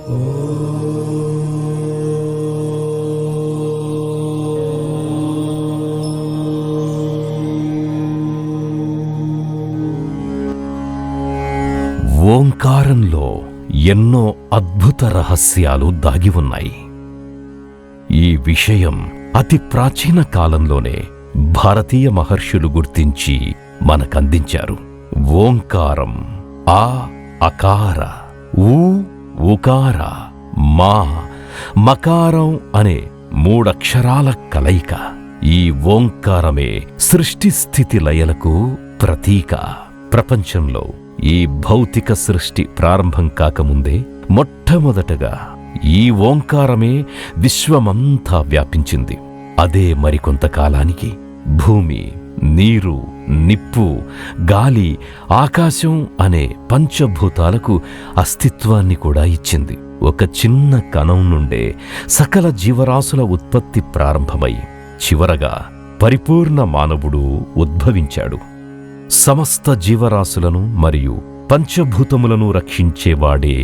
ఓంకారంలో ఎన్నో అద్భుత రహస్యాలు దాగి ఉన్నాయి. ఈ విషయం అతి ప్రాచీన కాలంలోనే భారతీయ మహర్షులు గుర్తించి మనకందించారు. ఓంకారం ఆ అకార, ఊ ఉకార, మా మకారం అనే మూడక్షరాల కలయిక. ఈ ఓంకారమే సృష్టి స్థితి లయలకు ప్రతీక. ప్రపంచంలో ఈ భౌతిక సృష్టి ప్రారంభం కాకముందే మొట్టమొదటగా ఈ ఓంకారమే విశ్వమంతా వ్యాపించింది. అదే మరికొంతకాలానికి భూమి, నీరు, నిప్పు, గాలి, ఆకాశం అనే పంచభూతాలకు అస్తిత్వాన్ని కూడా ఇచ్చింది. ఒక చిన్న కణం నుండే సకల జీవరాశుల ఉత్పత్తి ప్రారంభమై చివరగా పరిపూర్ణ మానవుడు ఉద్భవించాడు. సమస్త జీవరాశులను మరియు పంచభూతములను రక్షించేవాడే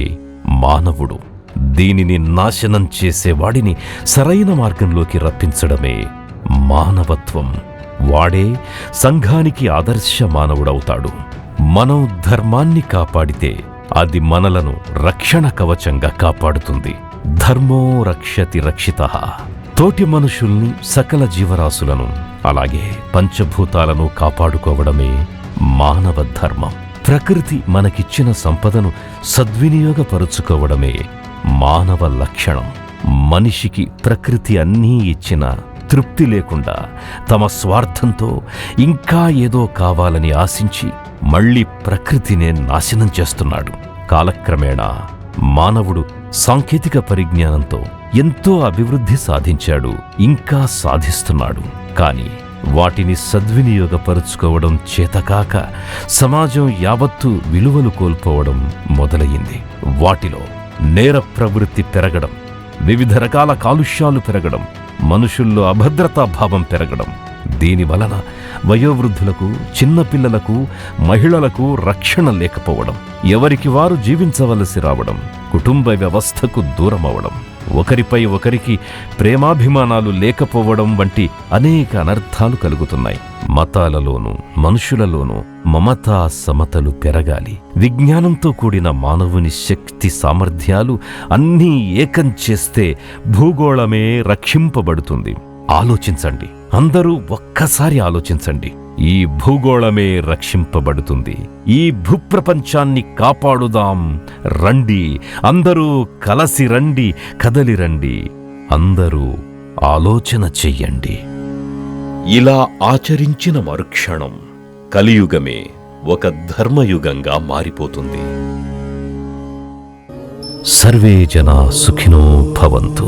మానవుడు. దీనిని నాశనం చేసేవాడిని సరైన మార్గంలోకి రప్పించడమే మానవత్వం. వాడే సంఘానికి ఆదర్శ మానవుడవుతాడు. మనం ధర్మాన్ని కాపాడితే అది మనలను రక్షణ కవచంగా కాపాడుతుంది. ధర్మో రక్షతి రక్షితః. తోటి మనుషుల్ని, సకల జీవరాశులను, అలాగే పంచభూతాలను కాపాడుకోవడమే మానవ ధర్మం. ప్రకృతి మనకిచ్చిన సంపదను సద్వినియోగపరుచుకోవడమే మానవ లక్షణం. మనిషికి ప్రకృతి అన్నీ ఇచ్చినా తృప్తి లేకుండా తమ స్వార్థంతో ఇంకా ఏదో కావాలని ఆశించి మళ్లీ ప్రకృతినే నాశనం చేస్తున్నాడు. కాలక్రమేణా మానవుడు సాంకేతిక పరిజ్ఞానంతో ఎంతో అభివృద్ధి సాధించాడు, ఇంకా సాధిస్తున్నాడు. కాని వాటిని సద్వినియోగపరుచుకోవడం చేతకాక సమాజం యావత్తు విలువలు కోల్పోవడం మొదలయ్యింది. వాటిలో నేర ప్రవృత్తి పెరగడం, వివిధ రకాల కాలుష్యాలు పెరగడం, మనుషుల్లో అభద్రతా భావం పెరగడం. దీనివలన వయోవృద్ధులకు, చిన్నపిల్లలకు, మహిళలకు రక్షణ లేకపోవడం, ఎవరికి వారు జీవించవలసి రావడం, కుటుంబ వ్యవస్థకు దూరమవడం, ఒకరిపై ఒకరికి ప్రేమాభిమానాలు లేకపోవడం వంటి అనేక అనర్థాలు కలుగుతున్నాయి. మతాలలోనూ మనుషులలోనూ మమతా సమతలు పెరగాలి. విజ్ఞానంతో కూడిన మానవుని శక్తి సామర్థ్యాలు అన్నీ ఏకం చేస్తే భూగోళమే రక్షింపబడుతుంది. ఆలోచించండి, అందరూ ఒక్కసారి ఆలోచించండి. ఈ భూగోళమే రక్షింపబడుతుంది. ఈ భూప్రపంచాన్ని కాపాడుదాం. రండి, అందరూ కలసి రండి, కదలి రండి, అందరూ ఆలోచన చెయ్యండి. ఇలా ఆచరించిన మరుక్షణం కలియుగమే ఒక ధర్మయుగంగా మారిపోతుంది. సర్వే జనా సుఖినో భవంతు.